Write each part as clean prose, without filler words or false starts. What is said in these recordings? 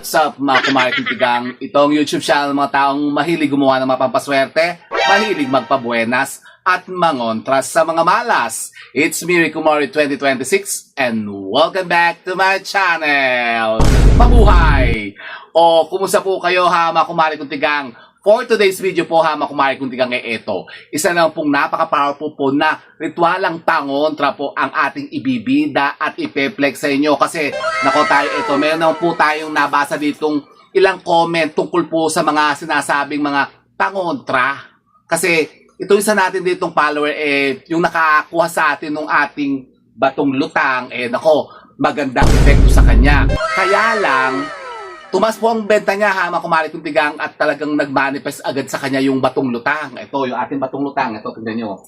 What's up mga kumarikitigang? Itong YouTube channel ng mga taong mahilig gumawa ng mapampaswerte, mahilig magpabuenas, at mangontras sa mga malas. It's me, Rico Mori 2026, and welcome back to my channel! Mabuhay! O, kumusta po kayo ha mga kumarikitigang? For today's video po ha mga kumarikitigang ito. Isa lang pong napaka-powerful po na ritualang pangontra po ang ating ibibida at ipeplex sa inyo. Kasi, nako tayo ito, meron naman po tayong nabasa ditong ilang comment tungkol po sa mga sinasabing mga pangontra. Kasi, ito isa natin ditong follower, yung nakakuha sa atin ng ating batong lutang, nako, magandang epekto sa kanya. Kaya lang, tumas po ang benta niya ha, mga kumarikitigang, at talagang nag-manifest agad sa kanya yung batong lutang. Ito, yung ating batong lutang. Ito, tingnan nyo.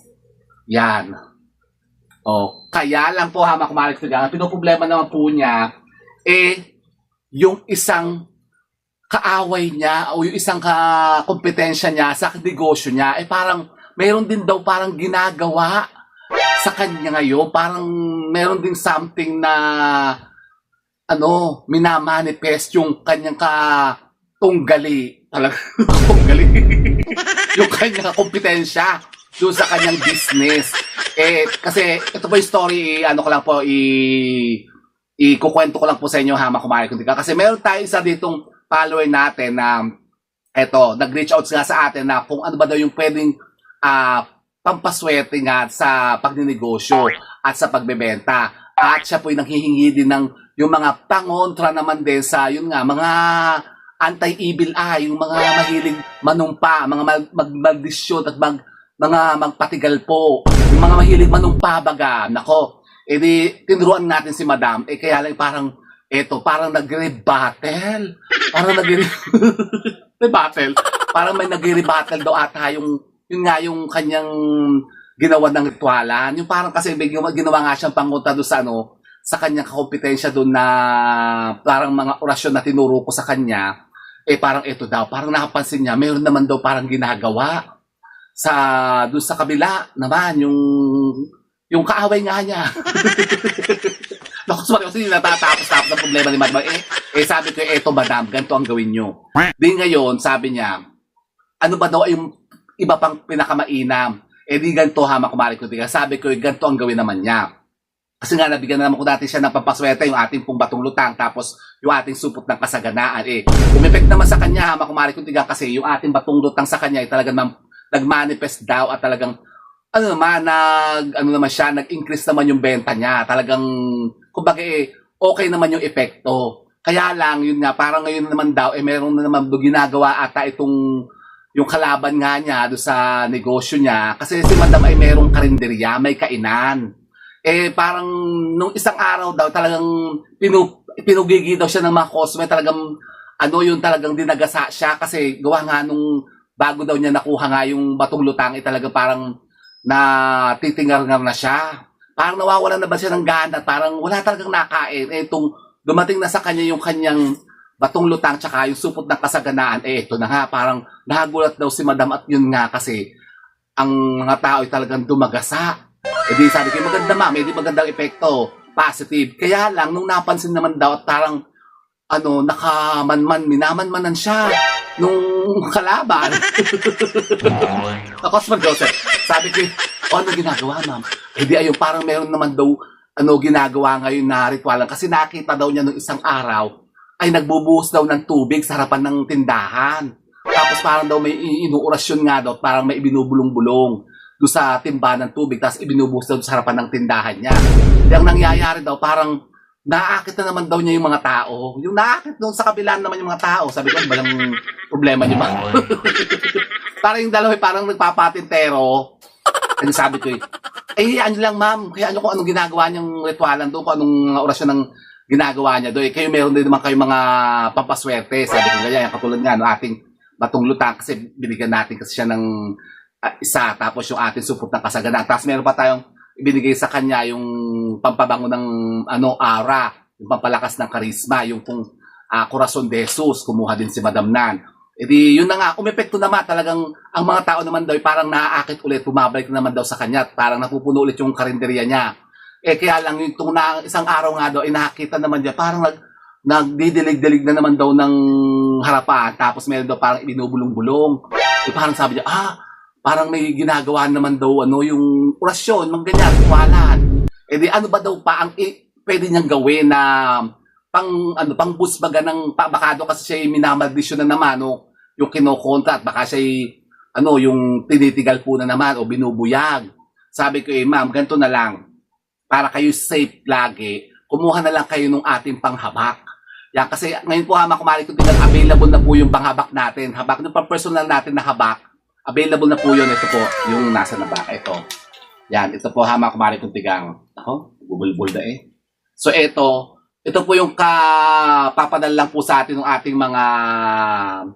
Yan. O, kaya lang po ha, mga kumarikitigang, ang pinoproblema naman po niya, yung isang kaaway niya o yung isang kompetensya niya sa negosyo niya, parang mayroon din daw parang ginagawa sa kanya ngayon. Parang mayroon din something na minamanifest yung kanyang katunggali. Talaga, tunggali. Yung kanyang kompetensya doon sa kanyang business. Kasi ito po yung story, ikukwento ko lang po sa inyo ha, mga kumarikitigang. Kasi meron tayo isa ditong follower natin na nag-reach out nga sa atin na kung ano ba daw yung pwedeng pampaswerte nga sa pagninegosyo at sa pagbebenta. At siya po yung nanghihingi din ng yung mga pangontra naman din sa yun nga, mga anti-evil eye, yung mga mahilig manumpa, mga magmaldisyon at mga magpatigal po, yung mga mahilig manumpa baga. Nako, tinuruan natin si Madam, kaya lang parang nagre-battle. Parang nagre-battle. Parang may nagre-battle daw ata yung kanyang ginawa ng ritualan. Yung parang kasi ginawa nga siyang pangunta doon sa kanyang kompetensya doon na parang mga orasyon na tinuro ko sa kanya. Parang ito daw, parang nakapansin niya, mayroon naman daw parang ginagawa doon sa kabila naman, yung kaaway nga niya. Naku, sorry, kasi natatapos ang problema ni Madam. Sabi ko, eto Madam, ganito ang gawin nyo. Di ngayon, sabi niya, ano ba daw yung iba pang pinakamainam? Di ganito ha, mga kumarikitigang. Sabi ko, ganito ang gawin naman niya. Kasi nga, nabigyan na naman ko natin siya ng pampaswerte, yung ating pong batong lutang, tapos yung ating supot ng kasaganaan. Umepekt naman sa kanya ha, mga kumarikitigang, kasi yung ating batong lutang sa kanya ay talagang nag-manifest daw at talagang nag-increase naman yung benta niya. Talagang, kumbaga okay naman yung epekto. Kaya lang, yun nga, parang ngayon naman daw, meron na naman ginagawa ata yung kalaban nga niya doon sa negosyo niya. Kasi si Madam ay merong karinderya, may kainan. Parang nung isang araw daw, talagang pinugigi daw siya ng mga customer. Talagang, talagang dinagasa siya. Kasi gawa nga nung bago daw niya nakuha nga yung batong lutang, talagang parang titingar-ngar na siya. Parang nawawalan na ba siya ng gana, parang wala talagang nakain. Itong dumating na sa kanya yung kanyang batong lutang tsaka yung supot ng kasaganaan, ito na nga, parang nahagulat daw si Madam at yun nga kasi ang mga tao ay talagang dumagasa. Di sabi ko, maganda may di magandang epekto, positive. Kaya lang, nung napansin naman daw at parang minamanmanan siya nung kalaban. Cosmo Joseph, sabi ko, ano ginagawa, ma'am? Ayun, parang meron naman daw, ginagawa ngayon na ritualan. Kasi nakita daw niya nung isang araw, ay nagbubuhos daw ng tubig sa harapan ng tindahan. Tapos parang daw may inuorasyon nga daw, parang may ibinubulong-bulong doon sa timba ng tubig, tapos ibinubuhos daw sa harapan ng tindahan niya. Ang nangyayari daw, parang naakit na naman daw niya yung mga tao. Yung naakit doon sa kabilaan naman yung mga tao. Sabi ko, balang problema niyo ba? Parang yung dalawa, parang nagpapatintero. And sabi ko, lang ma'am, kaya kung anong ginagawa niyang ritualan doon, kung anong orasyon ng ginagawa niya doon. Kayo meron din naman kayo mga pampaswerte. Sabi ko, ganyan, katulad nga, ating batong lutang, kasi binigyan natin kasi siya ng isa, tapos yung ating supot ng kasaganaan. Tapos meron pa tayong ibinigay sa kanya yung pampabango ng aura, yung pampalakas ng karisma, yung pong Corazon de Jesus, kumuha din si Madam Nan. Yun na nga, umepekto naman talagang ang mga tao naman daw parang naaakit ulit, bumabalik naman daw sa kanya, parang napupuno ulit yung karinderya niya. Kaya lang yung isang araw nga daw, nakita naman niya, parang nagdidilig-dilig na naman daw ng harapan, tapos meron daw parang ibinubulong-bulong. Parang sabi niya, parang may ginagawa naman daw yung orasyon, mga ganyan, tuwalan. Di ano ba daw pa ang pwede niyang gawin na pang busbaga ng bakado kasi siya yung minamaldisyon na naman, yung kinokontra at baka siya yung tinitigal po na naman o binubuyag. Sabi ko, ma'am, ganito na lang. Para kayo safe lagi, kumuha na lang kayo ng ating panghabak. Yan, kasi ngayon po kumari ko tingnan, available na po yung panghabak natin. Habak, yung pang-personal natin na habak, available na po yun. Ito po, yung nasa na ba? Ito. Yan, ito po kumari kong tigang. Ako, bubulbul na So ito po yung papadala lang po sa atin ng ating mga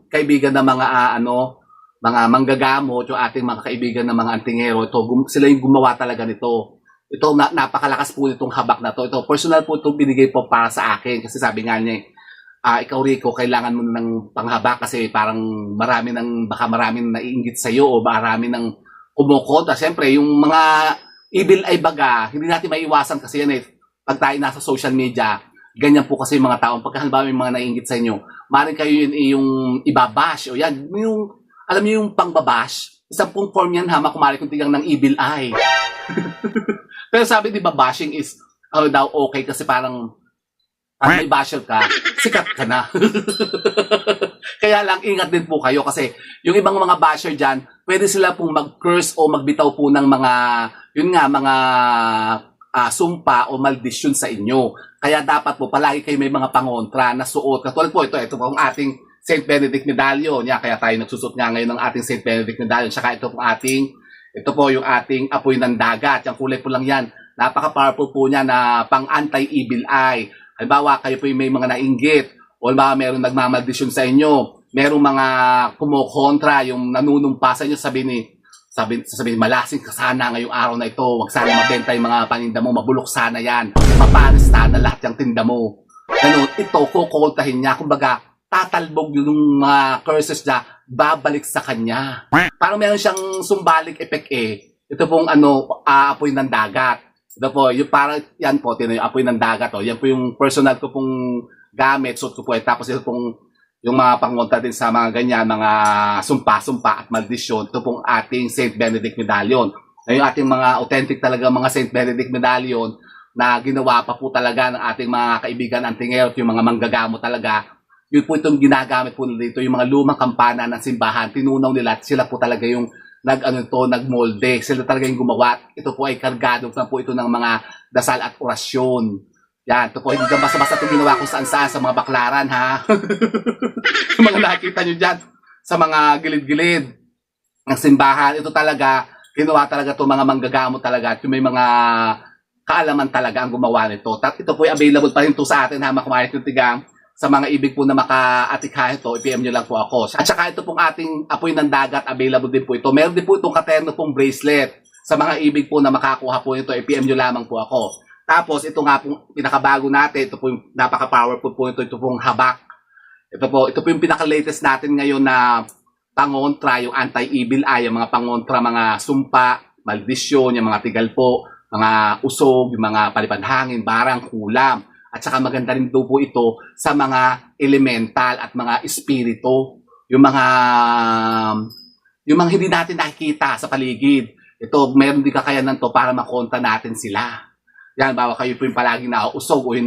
kaibigan na mga manggagamot, yung ating mga kaibigan na mga antingero. Sila yung gumawa talaga nito. Ito, napakalakas po nitong habak na to. Ito, personal po itong binigay po para sa akin. Kasi sabi nga niya, ikaw Rico, kailangan mo ng panghabak kasi parang baka marami nang naiinggit sa'yo o marami nang kumukontra. Siyempre, yung mga evil ay baga, hindi natin maiwasan kasi yan pag tayo nasa social media, ganyan po kasi yung mga taong pagka halimbawa may mga naiinggit sa inyo, maaaring kayo yung ibabash o yan, alam niyo yung pangbabash, isang pong form yan kumari kung tigang ng evil eye. Pero sabi, di ba, bashing is daw okay kasi parang pag may basher ka, sikat ka na. Kaya lang, ingat din po kayo kasi yung ibang mga basher dyan, pwede sila pong mag-curse o magbitaw po ng mga sumpa o maldisyon sa inyo. Kaya dapat po, palagi kayo may mga pangontra na suot. Katulad po, ito po ang ating St. Benedict Medallion. Kaya tayo nagsusot nga ngayon ng ating St. Benedict Medallion. Saka ito po yung ating apoy ng dagat. Yung kulay po lang yan. Napaka-powerful po niya na pang anti-evil eye. Halimbawa, kayo po yung may mga nainggit o halimbawa meron nagmamaldisyon sa inyo. Merong mga kumukontra, yung nanunumpa sa inyo, sabihin, malasing ka sana ngayong araw na ito. Huwag sana mabenta yung mga paninda mo. Mabulok sana yan. Mapanis na lahat yung tinda mo. Ganun, ito, kukontahin niya. Kumbaga, tatalbog yung mga curses niya, babalik sa kanya. Parang meron siyang sumbalik effect Ito pong apoy ng dagat. Ito po, yung parang, yan po, yung apoy ng dagat. Yan po yung personal ko pong gamit, suot ko po. Tapos ito pong, yung mga pangontra din sa mga ganyan, mga sumpa-sumpa at maldisyon. Ito pong ating St. Benedict Medallion. Yung ating mga authentic talaga mga St. Benedict Medallion na ginawa pa po talaga ng ating mga kaibigan antingero, yung mga manggagamo talaga. Yun po itong ginagamit po dito, yung mga lumang kampana ng simbahan, tinunaw nila at sila po talaga yung nagmolde. Sila talaga yung gumawa. Ito po ay kargado na po ito ng mga dasal at orasyon. Yan, ito po, hindi ka basta-basta itong ginawa kung saan-saan sa mga baklaran, ha? Yung mga nakikita nyo dyan sa mga gilid-gilid ng simbahan. Ito talaga, ginawa talaga itong mga manggagamo talaga at yung may mga kaalaman talaga ang gumawa nito. Ito po ay available pa rin ito sa atin, ha, makumarit yung tigang. Sa mga ibig po na maka-atikha ito, i-PM nyo lang po ako. At saka ito pong ating apoy ng dagat, available din po ito. Meron din po itong katerno pong bracelet. Sa mga ibig po na makakuha po ito, i-PM nyo lamang po ako. Tapos ito nga pong pinakabago natin, ito po yung napaka-powerful po ito pong habak. Ito po yung pinaka-latest natin ngayon na pangontra, yung anti-evil eye, yung mga pangontra, mga sumpa, maldisyon, yung mga tigal po, mga usog, yung mga palipanhangin, barang, kulam. At saka maganda rin po ito sa mga elemental at mga espiritu. Yung mga hindi natin nakikita sa paligid. Ito, meron din kakayanan to para makonta natin sila. Yan, bawa kayo po yung palaging nauusog o yung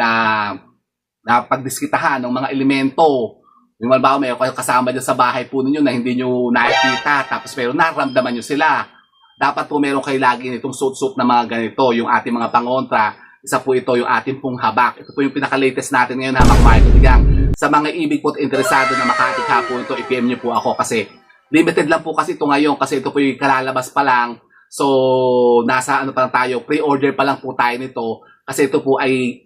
pagdiskitahan ng mga elemento. Yung bawa mayroon kayo kasama dyan sa bahay po ninyo na hindi nyo nakikita. Tapos pero naramdaman nyo sila. Dapat po meron kayo lagi nitong suit-suit na mga ganito. Yung ating mga pangontra. Isa po ito yung ating pong habak. Ito po yung pinaka-latest natin ngayon, hamak marketing. Sa mga ibig po at interesado na makatikha po ito, i-PM nyo po ako kasi limited lang po kasi ito ngayon kasi ito po yung kalalabas pa lang. So, nasa pa lang tayo, pre-order pa lang po tayo nito kasi ito po ay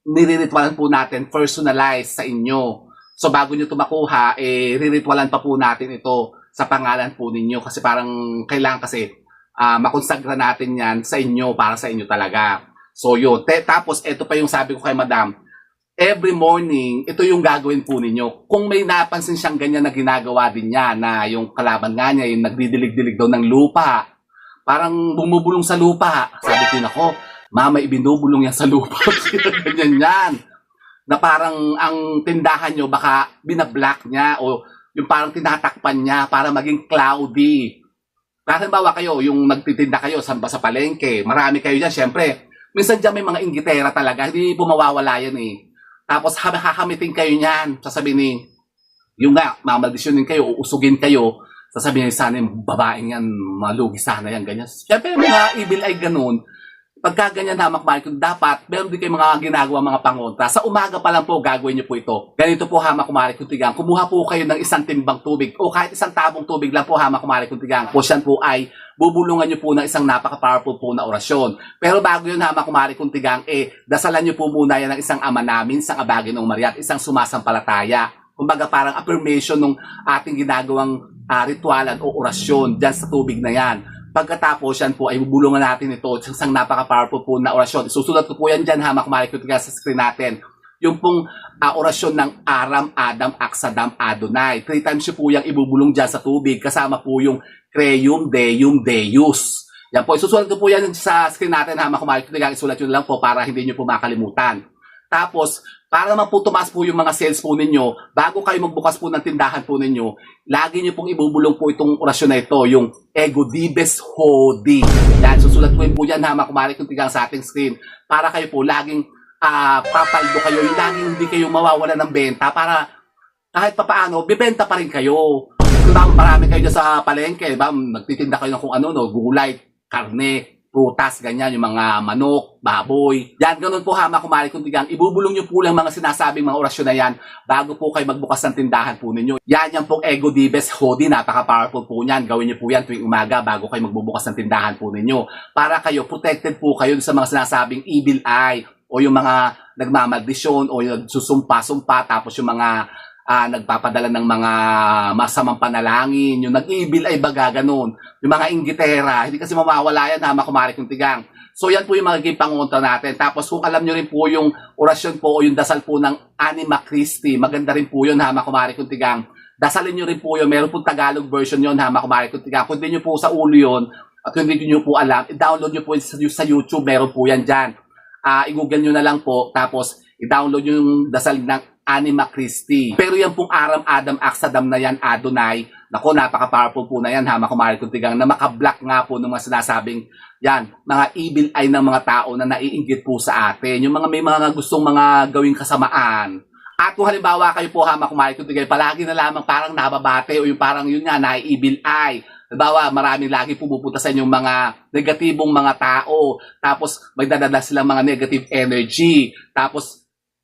nire-ritualan po natin personalized sa inyo. So, bago nyo ito makuha, riritualan pa po natin ito sa pangalan po ninyo kasi parang kailangan kasi makonsagra natin yan sa inyo, para sa inyo talaga. So yun, tapos ito pa yung sabi ko kay madam, every morning, ito yung gagawin po ninyo. Kung may napansin siyang ganyan na ginagawa din niya, na yung kalaban nga niya, yung nagdidilig-dilig daw ng lupa, parang bumubulong sa lupa. Sabi ko, nako, mama, ibinubulong yan sa lupa. Ganyan yan. na parang ang tindahan nyo baka binablock niya o yung parang tinatakpan niya para maging cloudy. Halimbawa kayo, yung nagtitinda kayo sa palengke, marami kayo dyan, syempre, minsan dyan may mga inggitera talaga, hindi po mawawala yan eh. Tapos hakamitin kayo niyan, sasabihin ni, yung nga, mamaldisyonin kayo, uusugin kayo, sasabihin sana yung babaeng yan, malugi sana yan, ganyan. Syempre, mga evil ay ganun. Pagka ganyan hamak kumari, dapat meron din kayo mga ginagawa mga pangontra. Sa umaga pa lang po gagawin niyo po ito. Ganito po hamak kumari kuntigang. Kumuha po kayo ng isang timbang tubig o kahit isang tabong tubig lang po hamak kumari kuntigang. Po siyan po ay bubulungan niyo po ng isang napaka-powerful po na orasyon. Pero bago yun hamak kumari kuntigang, dasalan niyo po muna yan ng isang ama namin, isang abagin ng Maria at isang sumasampalataya. Kumbaga parang affirmation ng ating ginagawang ritualan o orasyon dyan sa tubig na yan. Pagkatapos yan po ay bubulungan natin ito sa isang napaka-powerful po na orasyon. Isusulat ko po yan dyan hamak kumari sa screen natin. Yung pong orasyon ng Aram, Adam, Aksadam, Adonai. 3 times yun po yung ibubulong dyan sa tubig. Kasama po yung Creum, Deum, Deus. Yan po, isusulat ko po yan sa screen natin hamak kumari. Isulat yun lang po para hindi nyo po makalimutan. Tapos, para naman po tumaas po yung mga sales po ninyo, bago kayo magbukas po ng tindahan po ninyo, lagi nyo pong ibubulong po itong orasyon na ito, yung Ego Dibes Hodi. Yan, susulat ko yun po yan, hamak kumari kung tigang sa ating screen, para kayo po laging papaldo kayo, yung laging hindi kayo mawawala ng benta, para kahit papaano, bibenta pa rin kayo. Kung marami kayo dyan sa palengke, diba? Nagtitinda kayo ng kung ano, no? Gulay, karne, prutas, ganyan, yung mga manok, baboy. Yan, ganun po hamak kumari kung tigang. Ibubulong nyo po lang mga sinasabing mga orasyon na yan bago po kayo magbukas ng tindahan po ninyo. Yan pong Ego Dibes Hodi, napaka-powerful po yan. Gawin nyo po yan tuwing umaga bago kayo magbubukas ng tindahan po ninyo. Para kayo, protected po kayo sa mga sinasabing evil eye o yung mga nagmamaldisyon o yung nagsusumpa-sumpa tapos yung mga nagpapadala ng mga masamang panalangin, yung nag-evil ay baga ganun. Yung mga inggitera, hindi kasi mawawala yan hamak kumari kung tigang. So yan po yung magiging pangontra natin. Tapos kung alam nyo rin po yung orasyon po o yung dasal po ng Anima Christi, maganda rin po yun hamak kumari kung tigang. Dasalin nyo rin po yun, meron po Tagalog version yun hamak kumari kung tigang. Kung hindi nyo po sa ulo yun, at kung hindi nyo po alam, i-download nyo po sa YouTube, meron po yan dyan. I-google nyo na lang po, tapos i-download nyo yung dasal ng Anima Christi. Pero yan pong Aram, Adam, Aksadam na yan, Adonai, nako, napaka-powerful po na yan, hamak kumari kung tigang, na makablock nga po ng mga sinasabing, yan, mga evil eye ng mga tao na naiinggit po sa atin. Yung mga may mga gustong mga gawing kasamaan. At kung halimbawa kayo po hamak kumari kung tigang, palagi na lamang parang nababate o yung parang yun nga, na-evil eye. Halimbawa, maraming lagi pumupunta sa inyong mga negatibong mga tao. Tapos, may dadala silang mga negative energy. Tapos,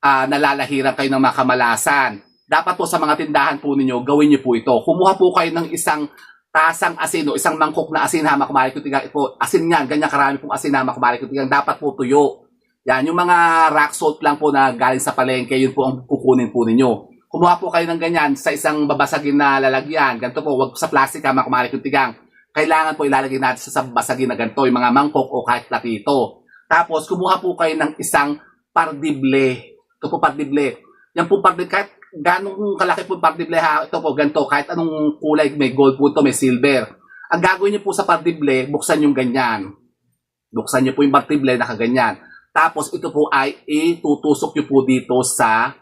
nalalahiran kayo ng mga kamalasan. Dapat po sa mga tindahan po ninyo, gawin niyo po ito. Kumuha po kayo ng isang tasang asin o isang mangkok na asin hamak kumari kung tigang. Asin yan, ganyan karami pong asin hamak kumari kung tigang. Dapat po tuyo. Yan, yung mga rock salt lang po na galing sa palengke, yun po ang kukunin po ninyo. Kumuha po kayo ng ganyan sa isang babasagin na lalagyan. Ganito po, wag sa plastic hamak kumari kung tigang. Kailangan po ilalagay natin sa babasagin na ganito, yung mga mangkok o kahit platito. Tapos, kumuha po kayo ng isang pardible. Ito po pardible. Yan po pardible, kahit ganong kalaki po pardible ha, ito po ganito, kahit anong kulay, may gold po ito, may silver. Ang gagawin niyo po sa pardible, buksan yung ganyan. Buksan niyo po yung pardible na kaganyan. Tapos ito po ay itutusok niyo po dito sa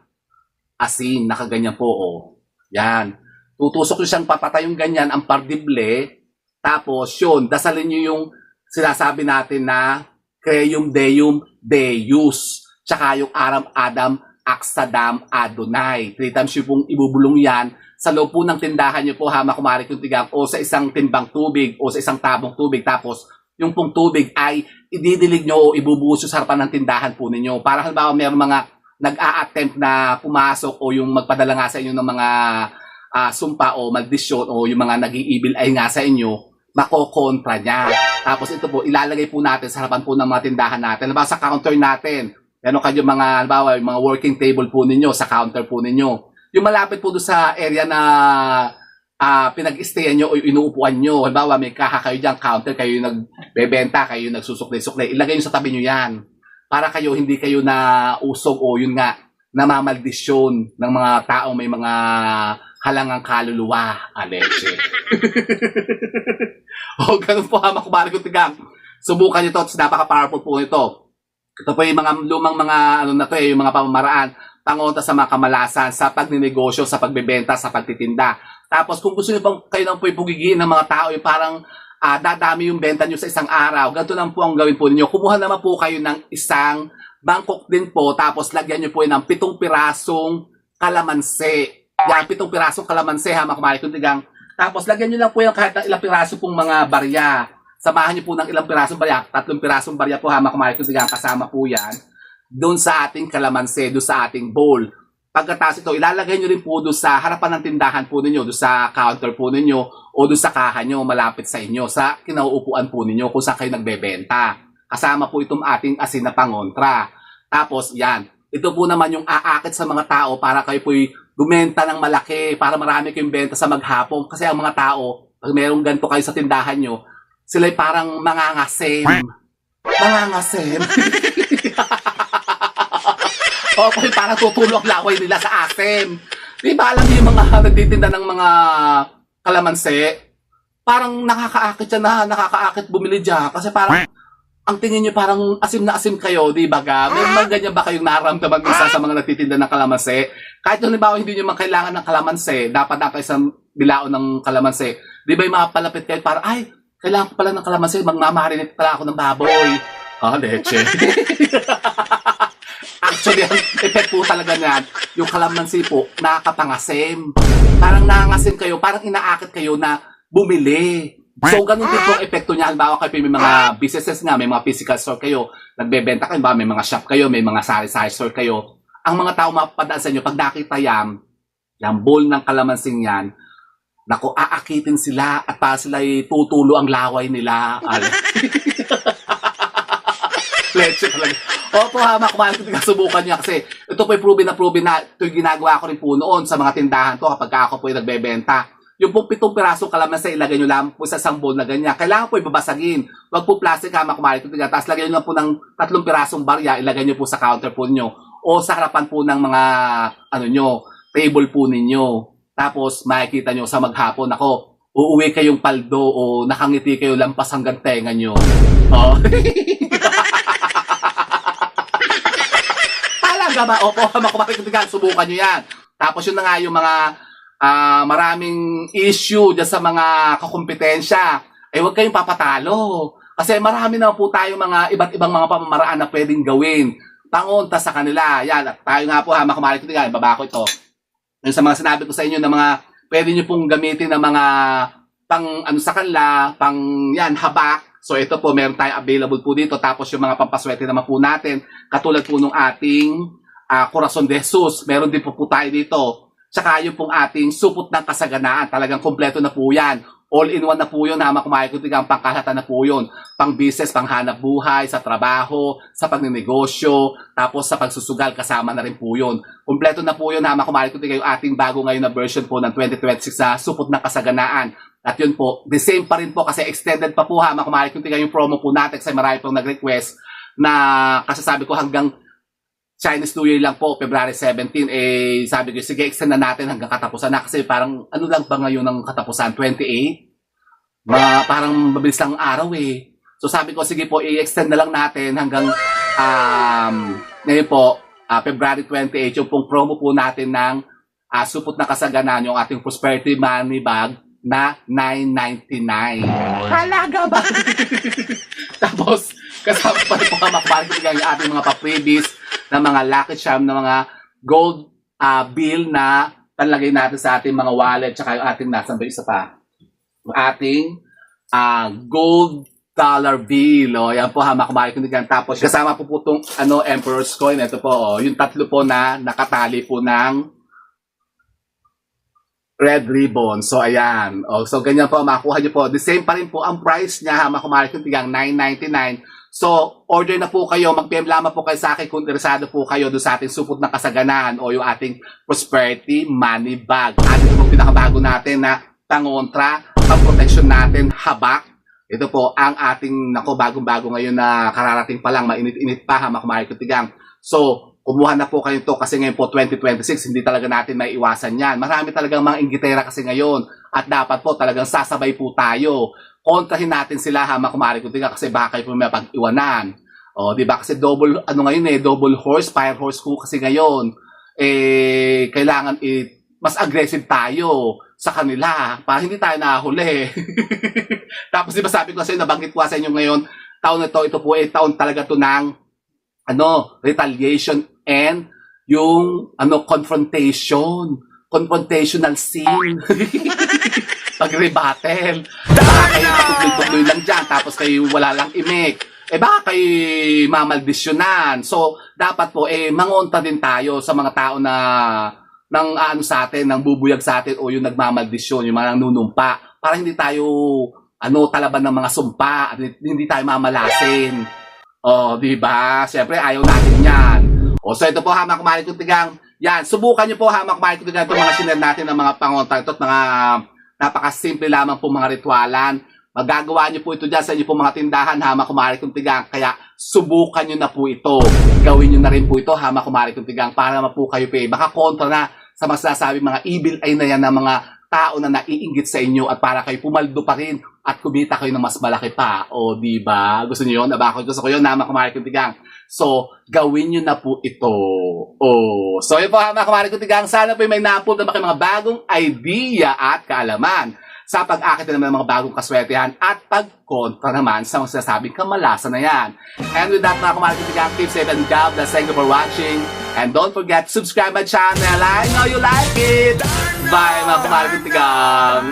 asin, nakaganyan po, oh. Yan. Tutusok niyo siyang papatay yung ganyan, ang pardible. Tapos yun, dasalin niyo yung sinasabi natin na Creum, Deum, Deus. Tsaka yung Aram, Adam, Aksadam, Adonai. 3 times yung pong ibubulong yan sa loob po ng tindahan nyo po hamak kumari kung tigang o sa isang timbang tubig o sa isang tabong tubig. Tapos yung pong tubig ay ididilig nyo o ibubuhos sa harapan ng tindahan po ninyo. Para halimbawa mayroong mga nag-a-attempt na pumasok o yung magpadala nga sa inyo ng mga sumpa o maldisyon o yung mga nag-i-evil ay nga sa inyo, makokontra niya. Tapos ito po, ilalagay po natin sa harapan po ng mga tindahan natin. Halimbawa sa counter natin, meron kayo mga, halimbawa, yung mga working table po ninyo, sa counter po ninyo. Yung malapit po doon sa area na pinag-stayan nyo o inuupuan nyo. Halimbawa, may kaha kayo dyan, counter, kayo yung nagbebenta, kayo yung nagsusuklay-suklay. Ilagay nyo sa tabi nyo yan. Para kayo, hindi kayo na usog o yun nga, namamaldisyon ng mga tao may mga halangang kaluluwa. Aleche. O, ganun po hamak kumari kung tigang. Subukan nyo ito, napaka-powerful po ito. Ito po yung mga lumang mga ano na to yung mga pamamaraan pangontra sa mga kamalasan, sa pagninegosyo, sa pagbebenta, sa pagtitinda. Tapos kung gusto niyo bang kayo nang po ipugigiin ng mga tao, yung parang dadami yung benta nyo sa isang araw, ganito lang po ang gawin po ninyo. Kumuha naman po kayo ng isang mangkok din po, tapos lagyan nyo po ng 7 pirasong kalamansi. Yan, 7 pirasong kalamansi ha, mga kumari kundigang. Tapos lagyan nyo lang po yung kahit ng ilang piraso pong mga barya. Samahan nyo po ng ilang pirasong barya, 3 pirasong barya po ha, mga kumari kundigang, kasama po yan doon sa ating kalamansi, doon sa ating bowl. Pagkatapos ito, ilalagay nyo rin po doon sa harapan ng tindahan po ninyo, doon sa counter po ninyo, o doon sa kaha nyo, malapit sa inyo, sa kinauupuan po ninyo kung saan kayo nagbebenta. Kasama po itong ating asin na pangontra. Tapos, yan. Ito po naman yung aakit sa mga tao para kayo po'y gumenta ng malaki, para marami kayong benta sa maghapon. Kasi ang mga tao, pag merong ganito kayo sa tindahan nyo, sila'y parang mangangasim. Mangangasim. Okay, parang tutulo ang laway nila sa asim. Di ba alam niyo yung mga nagtitinda ng mga kalamansi? Parang nakakaakit siya na, nakakaakit bumili dyan. Kasi parang, ang tingin niyo parang asim na asim kayo, di ba ga? May mga ganyan ba kayong naramdaman minsan sa mga nagtitinda ng kalamansi? Kahit halimbawa hindi niyo man kailangan ng kalamansi, dapat na kayo sa bilaon ng kalamansi. Di ba yung mga palapit kayo, parang, ay, kailangan ko pala ng kalamansi, magmamarinate pala ako ng baboy. Leche. Actually, ang effect po talaga niyan, yung kalamansi po, nakakapangasim. Parang nangangasim kayo, parang inaakit kayo na bumili. So, ganun din po ang epekto niya. Halimbawa kayo, may mga businesses nga, may mga physical store kayo, nagbebenta kayo, may mga shop kayo, may mga sari-sari store kayo. Ang mga tao mapapadaan sa inyo, pag nakita yan bowl ng kalamansing yan, naku, aakitin sila at para sila tutulo ang laway nila. Leche talaga. Opo ha, makumain ko subukan niya kasi ito po proven na ito yung ginagawa ko rin po noon sa mga tindahan ko kapag ako po yung nagbebenta. Yung pong 7 pirasong kalamansi, ilagay nyo lang po sa isang bowl na ganyan. Kailangan po ibabasagin. Huwag po plastic ha, makumain ko. Tapos lagay nyo lang po ng 3 pirasong barya, ilagay nyo po sa counter po nyo o sa harapan po ng mga table po ninyo. Tapos makikita nyo sa maghapon, ako, uuwi kayong paldo o nakangiti kayo lampas hanggang tenga nyo. Oh. Ba? Opo, makumakikitigan, subukan nyo yan. Tapos yun na nga yung mga maraming issue dyan sa mga kakumpetensya. Huwag kayong papatalo. Kasi marami na po tayong mga iba't ibang mga pamamaraan na pwedeng gawin. Pangonta sa kanila. Yan, at tayo nga po ha, makumakikitigan, baba ko ito. Yung sa mga sinabi ko sa inyo na mga pwede nyo pong gamitin na mga pang sa kanila, pang yan, habak. So ito po, meron tayong available po dito. Tapos yung mga pampaswerte naman po natin, katulad po nung ating Corazon de Jesus. Meron din po tayo dito. Tsaka yung pong ating supot ng kasaganaan. Talagang kompleto na po yan. All-in-one na po yun. Hama kumakikitigang pangkalahatan na po yun. Pang business, pang hanap buhay, sa trabaho, sa pagninegosyo, tapos sa pagsusugal, kasama na rin po yun. Kompleto na po yun. Hama kumakikitigang yung ating bago ngayon na version po ng 2026 sa supot ng kasaganaan. At yun po, the same pa rin po kasi extended pa po ha. Makumakikitigang yung promo po natin kasi marami pong nag-request na kasi sabi ko hanggang Chinese New Year lang po, February 17, sabi ko, sige, extend na natin hanggang katapusan na. Kasi parang, ano lang ba ngayon ng katapusan? 28? Parang mabilis lang araw eh. So sabi ko, sige po, i-extend na lang natin hanggang, ngayon po, February 28, yung pong promo po natin ng supot na kasaganaan, yung ating Prosperity Money Bag na $9.99. Halaga ba? Tapos, kasama pa rin po makaparinig yung ating mga pa-freebies na mga lucky charm, na mga gold bill na panlagay natin sa ating mga wallet, tsaka yung ating nasa isa pa. Yung ating gold dollar bill. O, yan po ha, makaparinig. Tapos, kasama po itong Emperor's Coin. Ito po, yung tatlo po na nakatali po ng red ribbon. So, ayan. So, ganyan po, makuha nyo po. The same pa rin po ang price niya, ha, makumarik yung tigang $9.99. So, order na po kayo. Mag-PM lamang po kayo sa akin kung interesado po kayo doon sa ating supot ng kasaganaan o yung ating Prosperity Money Bag. At ito po pinakabago natin na pangontra, pang-protection natin, habak. Ito po ang ating, bagong-bago ngayon na kararating pa lang, mainit-init pa, ha, makumarik yung tigang. So, kumuha na po kayo ito kasi ngayon po 2026, hindi talaga natin may iwasan yan. Marami talagang mga inggitera kasi ngayon at dapat po talagang sasabay po tayo. Kontrahin natin sila ha, makumari ko kasi baka kayo po may pag-iwanan. O, di ba? Kasi double, double horse, fire horse ko kasi ngayon. kailangan mas aggressive tayo sa kanila para hindi tayo nahuli. Tapos di ba sabi ko sa inyo, nabanggit ko sa inyo ngayon, taon na ito po ay taon talaga to ng retaliation and yung confrontational scene. Pag-rebuttal. Baka kayo patuloy-tuloy lang dyan, tapos kayo wala lang imik. Baka kayo mamaldisyonan. So, dapat po, mangontra din tayo sa mga tao na sa atin, nang bubuyag sa atin o yung nagmamaldisyon, yung mga nanunumpa, para hindi tayo talaban ng mga sumpa at hindi tayo mamalasin. Di ba? Siyempre, ayaw natin yan. So ito po, Hamak Kumari Kuntigang. Yan, subukan nyo po, Hamak Kumari Kuntigang, itong mga sinend natin ng mga pangontra. Ito at mga napakasimple lamang po mga ritualan. Magagawa nyo po ito dyan sa inyo po mga tindahan, Hamak Kumari Kuntigang. Kaya subukan nyo na po ito. Gawin nyo na rin po ito, Hamak Kumari Kuntigang, para naman po kayo baka kontra na sa masasabi mga evil eye na yan ng mga tao na naiinggit sa inyo at para kayo pumaldo pa rin at kumita kayo ng mas malaki pa. Di ba? Gusto niyo yun? Gusto ko yun, Hamak Kumari Kuntigang. So, gawin nyo na po ito. So yun po, Hamak Kumari Kuntigang. Sana po may napulot na mga bagong idea at kaalaman sa pag-akit naman ng mga bagong kaswertehan at pagkontra naman sa mga sinasabing kamalasan na yan. And with that, mga Kumari Kuntigang, keep safe and God bless. Thank you for watching. And don't forget to subscribe my channel. I know you like it. Bye, mga Kumari Kuntigang.